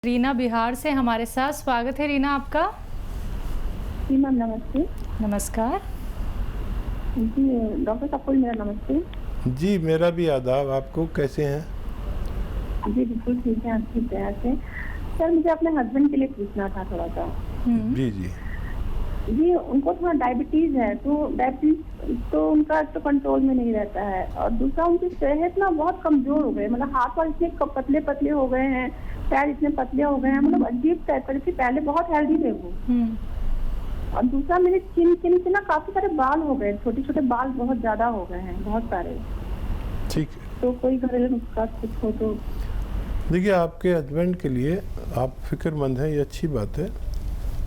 रीना बिहार से हमारे साथ। स्वागत है रीना आपका। जी मैम नमस्ते। नमस्कार जी डॉक्टर साहब मेरा नमस्ते। जी मेरा भी आदाब। आपको कैसे हैं? जी बिल्कुल ठीक है, आपकी दया से। सर मुझे अपने हस्बैंड के लिए पूछना था थोड़ा सा। जी जी जी उनको थोड़ा डायबिटीज है, तो डायबिटीज तो उनका तो कंट्रोल में नहीं रहता है, और दूसरा उनकी सेहत ना बहुत कमजोर हो गए, मतलब हाथ और इतने पतले पतले हो गए हैं, पैर इतने पतले हो गए हैं, मतलब अजीब टाइप का। जैसे पहले बहुत हेल्दी थे वो। और दूसरा मेरे चिन से ना काफी सारे बाल हो गए, छोटे छोटे बाल बहुत ज्यादा हो गए हैं, बहुत सारे। ठीक है। तो कोई घरेलू नुस्खा कुछ हो तो। देखिए आपके हस्बैंड के लिए आप फिक्रमंद हैं, ये अच्छी बात है।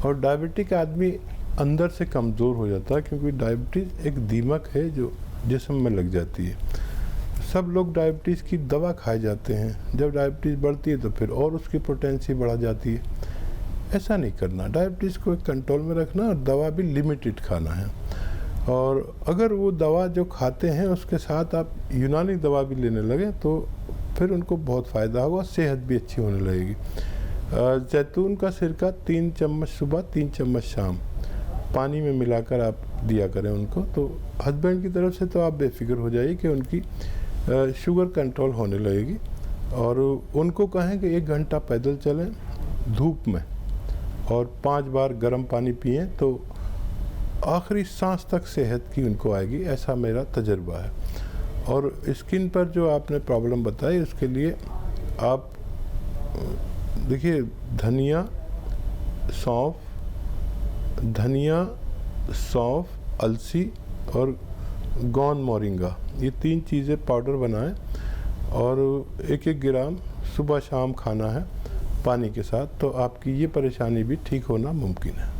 और डायबिटिक आदमी अंदर से कमज़ोर हो जाता है, क्योंकि डायबिटीज़ एक दीमक है जो जिस्म में लग जाती है। सब लोग डायबिटीज़ की दवा खाए जाते हैं, जब डायबिटीज़ बढ़ती है तो फिर और उसकी पोटेंसी बढ़ा जाती है। ऐसा नहीं करना, डायबिटीज़ को एक कंट्रोल में रखना और दवा भी लिमिटेड खाना है। और अगर वो दवा जो खाते हैं उसके साथ आप यूनानी दवा भी लेने लगे तो फिर उनको बहुत फ़ायदा होगा, सेहत भी अच्छी होने लगेगी। जैतून का सिरका 3 चम्मच सुबह 3 चम्मच शाम पानी में मिलाकर आप दिया करें उनको, तो हस्बैंड की तरफ से तो आप बेफिक्र हो जाइए कि उनकी शुगर कंट्रोल होने लगेगी। और उनको कहें कि 1 घंटा पैदल चलें धूप में और 5 बार गर्म पानी पिएं, तो आखिरी सांस तक सेहत की उनको आएगी, ऐसा मेरा तजर्बा है। और स्किन पर जो आपने प्रॉब्लम बताई उसके लिए आप देखिए धनिया, सौंफ, अलसी और गौन मोरिंगा, ये 3 चीज़ें पाउडर बनाएं और 1-1 ग्राम सुबह शाम खाना है पानी के साथ, तो आपकी ये परेशानी भी ठीक होना मुमकिन है।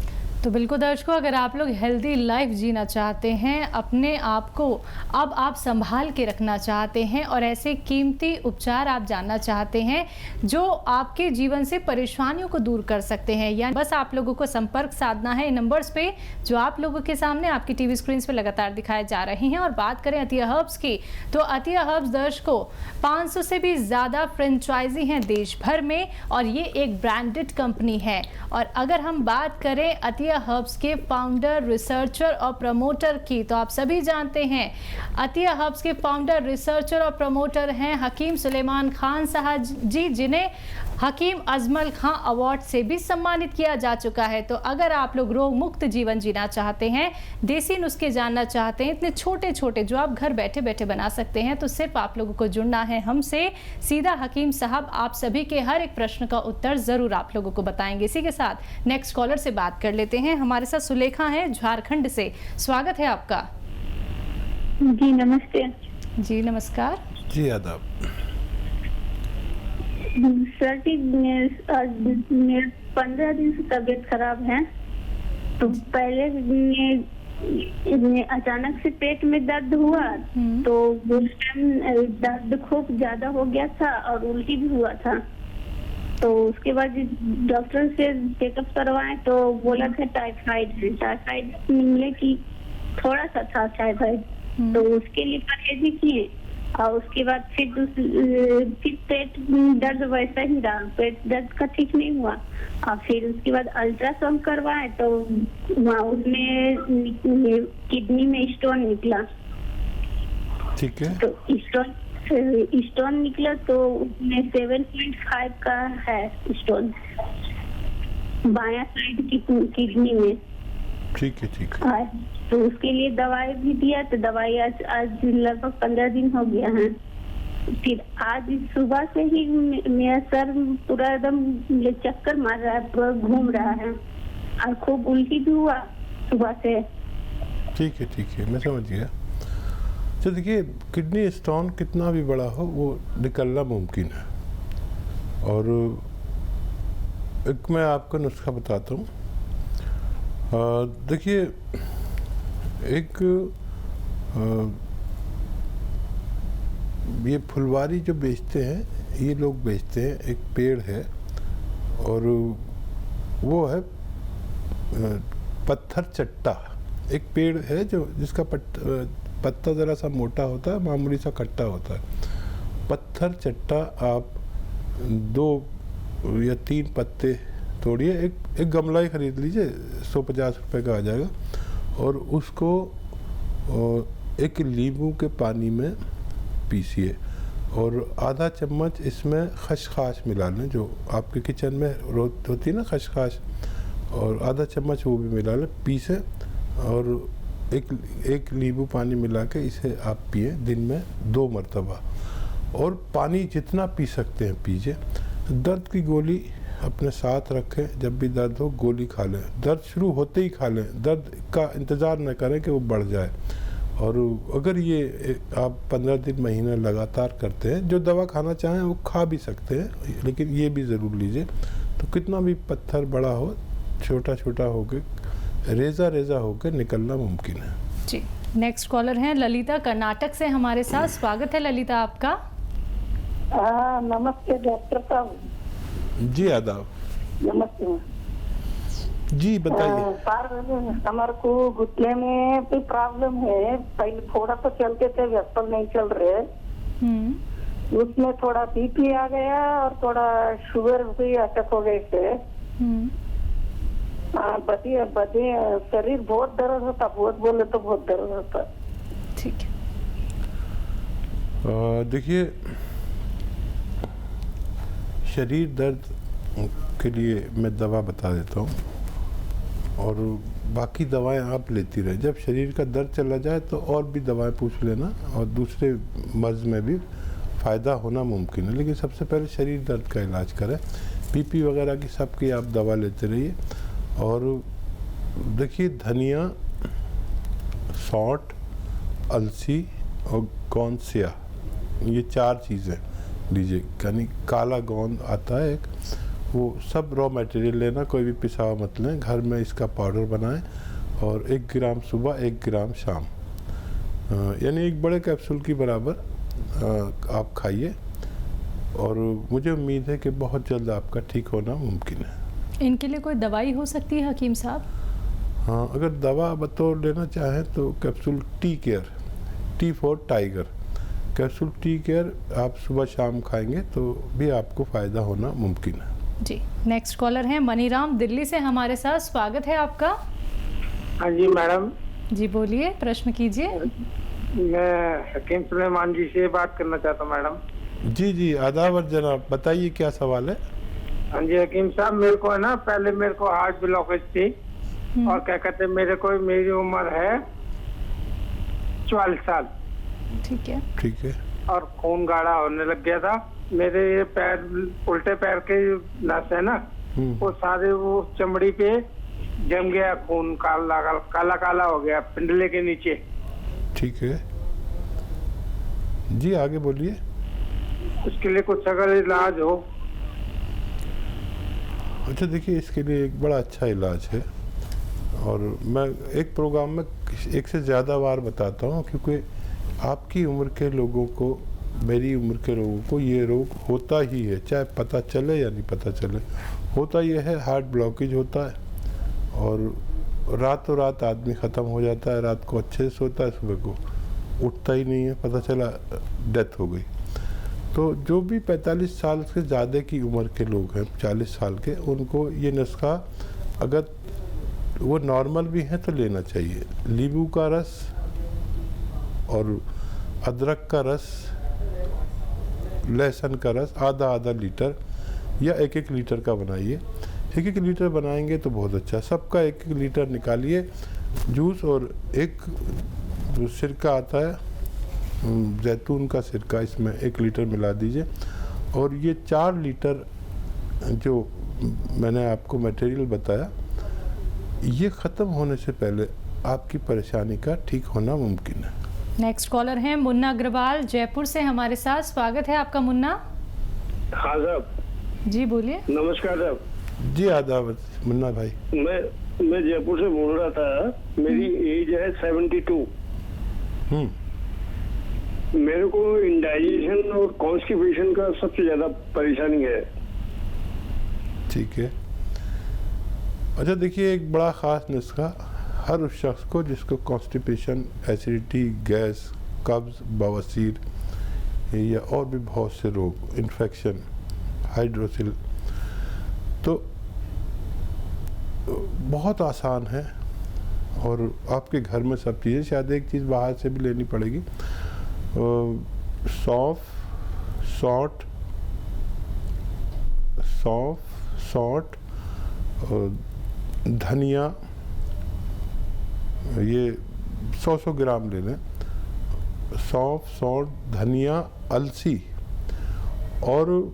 तो बिल्कुल दर्शकों, अगर आप लोग हेल्दी लाइफ जीना चाहते हैं, अपने आप को अब आप संभाल के रखना चाहते हैं और ऐसे कीमती उपचार आप जानना चाहते हैं जो आपके जीवन से परेशानियों को दूर कर सकते हैं, यानी बस आप लोगों को संपर्क साधना है इन नंबर्स पे जो आप लोगों के सामने आपकी टीवी स्क्रीन पे लगातार दिखाए जा रहे हैं। और बात करें अतिया हर्ब्स की, तो अतिया हर्ब्स दर्शकों 500 से भी ज़्यादा फ्रेंचाइजी हैं देश भर में और ये एक ब्रांडेड कंपनी है। और अगर हम बात करें अतिया हर्ब्स के फाउंडर, रिसर्चर और प्रमोटर की, तो आप सभी जानते हैं अतिया हर्ब्स के फाउंडर, रिसर्चर और प्रमोटर हैं हकीम सुलेमान खान साहब जी, जिन्हें हकीम अजमल खां अवार्ड से भी सम्मानित किया जा चुका है। तो अगर आप लोग रोग मुक्त जीवन जीना चाहते हैं, देसी नुस्खे जानना चाहते हैं, इतने छोटे छोटे जो आप घर बैठे बैठे बना सकते हैं, तो सिर्फ आप लोगों को जुड़ना है हमसे। सीधा हकीम साहब आप सभी के हर एक प्रश्न का उत्तर जरूर आप लोगों को बताएंगे। इसी के साथ नेक्स्ट कॉलर से बात कर लेते हैं। हमारे साथ सुलेखा हैं झारखंड से। स्वागत है आपका। जी नमस्ते। जी नमस्कार। जी आदाब। सर जी मेरे 15 दिन से तबीयत खराब है। तो पहले अचानक से पेट में दर्द हुआ, तो उस टाइम दर्द खूब ज्यादा हो गया था और उल्टी भी हुआ था। तो उसके बाद डॉक्टर से चेकअप करवाए तो बोला था टाइफाइड है। टाइफाइड मिले कि थोड़ा सा था टाइफाइड, तो उसके लिए परहेज किए। और उसके बाद फिर पेट दर्द वैसा ही रहा, पेट दर्द का ठीक नहीं हुआ। और फिर उसके बाद अल्ट्रासाउंड करवाए तो वहाँ उसमें किडनी में स्टोन निकला। ठीक है। तो स्टोन निकला तो उसमें 7.5 का है स्टोन बायां साइड की किडनी में। ठीक है ठीक है। तो उसके लिए दवाई भी दिया, तो दवाई आज लगभग 15 दिन हो गया है। फिर आज सुबह से ही मेरा सर पूरा एकदम चक्कर मार रहा है, पूरा घूम रहा है और खूब उल्टी भी हुआ सुबह से। ठीक है मैं समझ गया। तो देखिए किडनी स्टोन कितना भी बड़ा हो वो निकलना मुमकिन है। और एक मैं आपको नुस्खा बताता हूँ। देखिए एक ये फुलवारी जो बेचते हैं, ये लोग बेचते हैं, एक पेड़ है और वो है पत्थर चट्टा। एक पेड़ है जो जिसका पत्ता ज़रा सा मोटा होता है, मामूली सा खट्टा होता है। पत्थर चट्टा आप 2 या 3 पत्ते तोड़िए, एक गमला ही खरीद लीजिए, 150 रुपये का आ जाएगा, और उसको एक नींबू के पानी में पीसिए और आधा चम्मच इसमें खसखस मिला लें, जो आपके किचन में होती है ना खसखस, और आधा चम्मच वो भी मिला लें, पीसें और एक नींबू पानी मिला के इसे आप पिए दिन में 2 मरतबा, और पानी जितना पी सकते हैं पीजिए। दर्द की गोली अपने साथ रखें, जब भी दर्द हो गोली खा लें, दर्द शुरू होते ही खा लें, दर्द का इंतज़ार न करें कि वो बढ़ जाए। और अगर ये आप 15 दिन महीना लगातार करते हैं, जो दवा खाना चाहें वो खा भी सकते हैं, लेकिन ये भी ज़रूर लीजिए। तो कितना भी पत्थर बड़ा हो, छोटा छोटा होकर रेजा होकर निकलना मुमकिन है। जी, नेक्स्ट कॉलर हैं ललिता कर्नाटक से हमारे साथ। स्वागत है ललिता आपका। नमस्ते डॉक्टर साहब। जी आदाब। नमस्ते जी बताइए। सर हमारे को घुटने में भी प्रॉब्लम है, पहले थोड़ा सा चलते थे, वेस्पल नहीं चल रहे, उसमें थोड़ा बीपी आ गया और थोड़ा शुगर भी अटैक हो गए थे। बदे शरीर बहुत दर्द होता, बहुत बोले तो बहुत दर्द होता। ठीक है, देखिए शरीर दर्द के लिए मैं दवा बता देता हूँ, और बाकी दवाएं आप लेती रहे। जब शरीर का दर्द चला जाए तो और भी दवाएं पूछ लेना, और दूसरे मर्ज़ में भी फ़ायदा होना मुमकिन है, लेकिन सबसे पहले शरीर दर्द का इलाज करें। बीपी वगैरह की सबकी आप दवा लेते रहिए। और देखिए धनिया, सौंठ, अलसी और गोंद सिया, ये 4 चीज़ें लीजिए। यानी काला गोंद आता है एक, वो सब रॉ मटेरियल लेना, कोई भी पिसा हुआ मत लें, घर में इसका पाउडर बनाएं, और 1 ग्राम सुबह 1 ग्राम शाम, यानी एक बड़े कैप्सूल की बराबर आप खाइए। और मुझे उम्मीद है कि बहुत जल्द आपका ठीक होना मुमकिन है। इनके लिए कोई दवाई हो सकती है हकीम साहब? हाँ, अगर दवा बतौर लेना चाहें तो capsule tea care, T for tiger, capsule tea care आप सुबह शाम खाएंगे तो भी आपको फ़ायदा होना मुमकिन है। जी, नेक्स्ट कॉलर हैं मनीराम दिल्ली से हमारे साथ। स्वागत है आपका। हाँ जी मैडम। जी बोलिए, प्रश्न कीजिए। मैं हकीम सुलेमान जी से बात करना चाहता हूँ मैडम। जी आदाब जनाब, बताइए क्या सवाल है। हाँ जी हकीम साहब, मेरे को है ना, पहले मेरे को हार्ट ब्लॉकेज थी, और क्या कहते हैं, मेरी उम्र है 44 साल। ठीक है। और खून गाढ़ा होने लग गया था। मेरे ये पैर, उल्टे पैर के नस है ना, वो सारे वो चमड़ी पे जम गया, खून काला हो गया पिंडले के नीचे। ठीक है जी, आगे बोलिए। उसके लिए कुछ अगर इलाज हो। अच्छा देखिए, इसके लिए एक बड़ा अच्छा इलाज है, और मैं एक प्रोग्राम में 1 से ज़्यादा बार बताता हूँ, क्योंकि आपकी उम्र के लोगों को, मेरी उम्र के लोगों को ये रोग होता ही है, चाहे पता चले या नहीं पता चले। होता ये है, हार्ट ब्लॉकेज होता है, और रातों रात आदमी ख़त्म हो जाता है। रात को अच्छे से सोता है, सुबह को उठता ही नहीं है, पता चला डेथ हो गई। तो जो भी 45 साल से ज़्यादा की उम्र के लोग हैं, 40 साल के, उनको ये नुस्खा अगर वो नॉर्मल भी हैं तो लेना चाहिए। नींबू का रस और अदरक का रस, लहसुन का रस आधा लीटर या 1 लीटर का बनाइए। 1 लीटर बनाएंगे तो बहुत अच्छा। सबका 1 लीटर निकालिए जूस, और एक जो सिरका आता है जैतून का सिरका, इसमें 1 लीटर मिला दीजिए। और ये 4 लीटर जो मैंने आपको मटेरियल बताया, ये ख़त्म होने से पहले आपकी परेशानी का ठीक होना मुमकिन है। नेक्स्ट कॉलर हैं मुन्ना अग्रवाल जयपुर से हमारे साथ। स्वागत है आपका मुन्ना। हाँ साहब जी बोलिए। नमस्कार साहब। जी आदाब मुन्ना भाई। मैं जयपुर से बोल रहा था। मेरी एज है 72। मेरे को इंडाइजेशन और कॉन्स्टिपेशन का सबसे ज्यादा परेशानी है। ठीक है। अच्छा देखिए, एक बड़ा ख़ास नुस्खा हर उस शख्स को जिसको कॉन्स्टिपेशन, एसिडिटी, गैस, कब्ज़, बवासीर या और भी बहुत से रोग, इन्फेक्शन, हाइड्रोसिल, तो बहुत आसान है और आपके घर में सब चीज़ें, शायद एक चीज़ बाहर से भी लेनी पड़ेगी। सौंफ, सौंठ, धनिया, ये 100 ग्राम ले लें। सौंफ, धनिया, अलसी और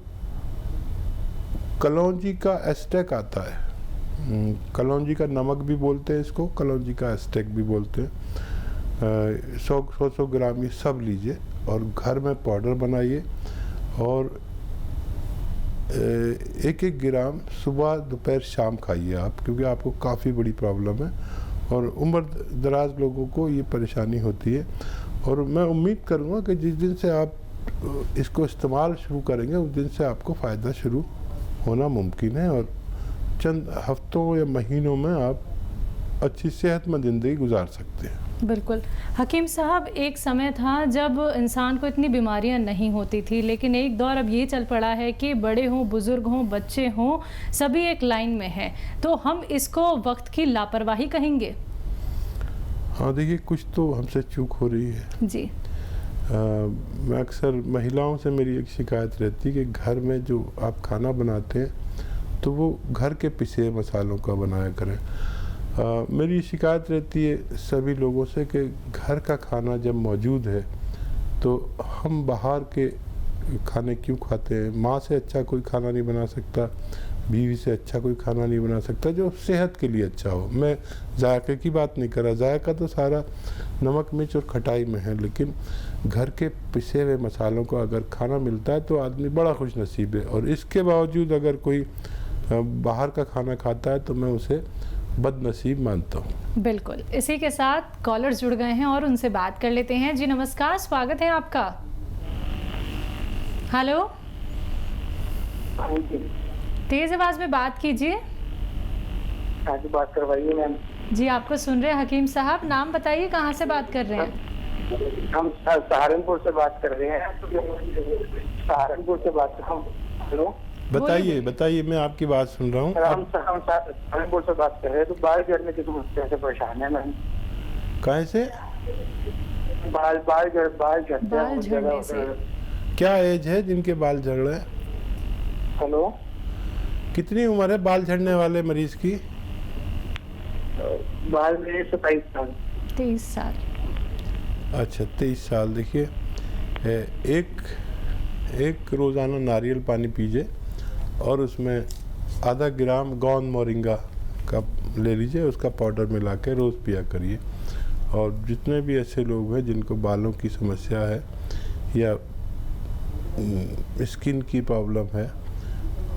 कलौंजी का एस्टेक आता है। कलौंजी का नमक भी बोलते हैं इसको, कलौंजी का एस्टेक भी बोलते हैं। 100 ग्राम ये सब लीजिए और घर में पाउडर बनाइए और 1 ग्राम सुबह दोपहर शाम खाइए आप, क्योंकि आपको काफ़ी बड़ी प्रॉब्लम है और उम्र दराज लोगों को ये परेशानी होती है। और मैं उम्मीद करूँगा कि जिस दिन से आप इसको इस्तेमाल शुरू करेंगे उस दिन से आपको फ़ायदा शुरू होना मुमकिन है और चंद हफ्तों या महीनों में आप अच्छी सेहतमंद ज़िंदगी गुजार सकते हैं। बिल्कुल हकीम साहब, एक समय था जब इंसान को इतनी बीमारियां नहीं होती थी, लेकिन एक दौर अब ये चल पड़ा है कि बड़े हों, बुजुर्ग हों, बच्चे हों, सभी एक लाइन में हैं। तो हम इसको वक्त की लापरवाही कहेंगे? हाँ देखिए, कुछ तो हमसे चूक हो रही है जी। मैं अक्सर महिलाओं से मेरी एक शिकायत रहती है कि घर में जो आप खाना बनाते हैं तो वो घर के पिसे मसालों का बनाया करें। मेरी शिकायत रहती है सभी लोगों से कि घर का खाना जब मौजूद है तो हम बाहर के खाने क्यों खाते हैं। माँ से अच्छा कोई खाना नहीं बना सकता, बीवी से अच्छा कोई खाना नहीं बना सकता जो सेहत के लिए अच्छा हो। मैं जायके की बात नहीं कर रहा, जायका तो सारा नमक मिर्च और खटाई में है, लेकिन घर के पिसे हुए मसालों का अगर खाना मिलता है तो आदमी बड़ा खुश नसीब है। और इसके बावजूद अगर कोई बाहर का खाना खाता है तो मैं उसे बदनसीब मानता हूँ। बिल्कुल, इसी के साथ कॉलर्स जुड़ गए हैं और उनसे बात कर लेते हैं। जी नमस्कार, स्वागत है आपका। हेलो, तेज आवाज में बात कीजिए। आज बात करवाइए मैम। जी आपको सुन रहे हैं हकीम साहब, नाम बताइए, कहाँ से बात कर रहे हैं? हम सहारनपुर से बात कर रहे हैं। सहारनपुर से बात कर रहा हूँ। हेलो, बताइए, मैं आपकी बात सुन रहा हूँ। हम सहारनपुर से बात कर रहे हैं। तो बाल झड़ने की समस्या से परेशान है मैम। कहाँ से? बाल झड़ने से। क्या एज है जिनके बाल झड़ रहे हैं? हेलो, कितनी उम्र है बाल झड़ने वाले मरीज की? बाल मेरे 27 साल। 23 साल। अच्छा, 23 साल। देखिए, एक रोज़ाना नारियल पानी पीजिए और उसमें आधा ग्राम गौंद मोरिंगा का ले लीजिए, उसका पाउडर मिला के रोज़ पिया करिए। और जितने भी ऐसे लोग हैं जिनको बालों की समस्या है या स्किन की प्रॉब्लम है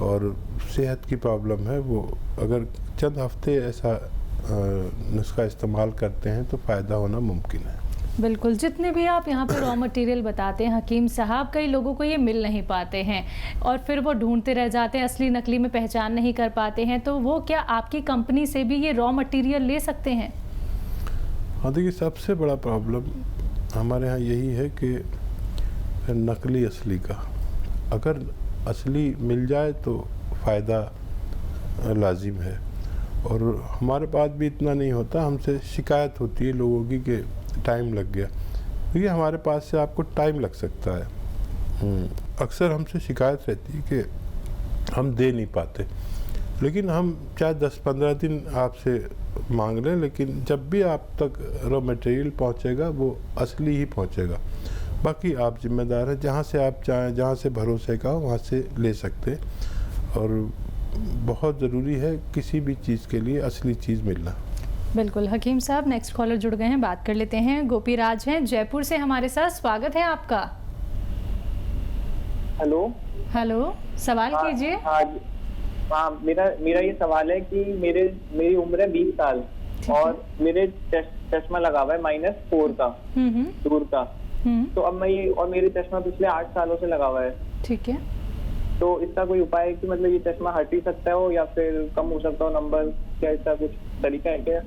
और सेहत की प्रॉब्लम है, वो अगर चंद हफ्ते ऐसा नुस्खा इस्तेमाल करते हैं तो फ़ायदा होना मुमकिन है। बिल्कुल, जितने भी आप यहाँ पे रॉ मटेरियल बताते हैं हकीम साहब, कई लोगों को ये मिल नहीं पाते हैं और फिर वो ढूंढते रह जाते हैं, असली नकली में पहचान नहीं कर पाते हैं। तो वो क्या आपकी कंपनी से भी ये रॉ मटेरियल ले सकते हैं? हाँ देखिए, सबसे बड़ा प्रॉब्लम हमारे यहाँ यही है कि नकली असली का, अगर असली मिल जाए तो फ़ायदा लाजिम है। और हमारे पास भी इतना नहीं होता, हमसे शिकायत होती है लोगों की कि टाइम लग गया। देखिए, हमारे पास से आपको टाइम लग सकता है। अक्सर हमसे शिकायत रहती है कि हम दे नहीं पाते, लेकिन हम चाहे 10-15 दिन आपसे मांग लें, लेकिन जब भी आप तक रॉ मटेरियल पहुंचेगा वो असली ही पहुंचेगा। बाकी आप जिम्मेदार हैं, जहाँ से आप चाहें, जहाँ से भरोसे का हो वहाँ से ले सकते। और बहुत ज़रूरी है किसी भी चीज़ के लिए असली चीज़ मिलना। बिल्कुल हकीम साहब, नेक्स्ट कॉलर जुड़ गए हैं, बात कर लेते हैं। गोपी राज हैं जयपुर से हमारे साथ, स्वागत है आपका। हेलो, सवाल कीजिए। हाँ, मेरा ये सवाल है कि मेरी उम्र है 20 साल और मेरे चश्मा लगा हुआ है -4 का, दूर का। तो अब मेरे चश्मा पिछले 8 सालों से लगा हुआ है। ठीक है, तो इसका कोई उपाय है कि मतलब ये चश्मा हट ही सकता हो या फिर कम हो सकता हो नंबर? क्या इसका कुछ तरीका है क्या?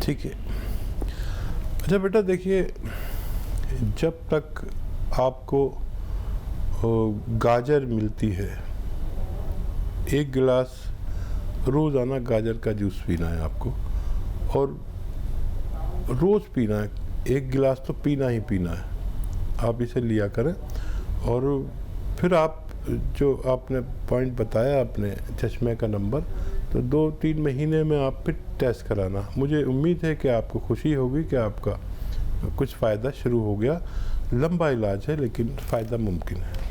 ठीक है। अच्छा बेटा, देखिए, जब तक आपको गाजर मिलती है 1 गिलास रोज़ाना गाजर का जूस पीना है आपको, और रोज़ पीना है। 1 गिलास तो पीना ही पीना है, आप इसे लिया करें। और फिर आप जो आपने पॉइंट बताया अपने चश्मे का नंबर, तो 2-3 महीने में आप फिर टेस्ट कराना। मुझे उम्मीद है कि आपको खुशी होगी कि आपका कुछ फ़ायदा शुरू हो गया। लंबा इलाज है लेकिन फ़ायदा मुमकिन है।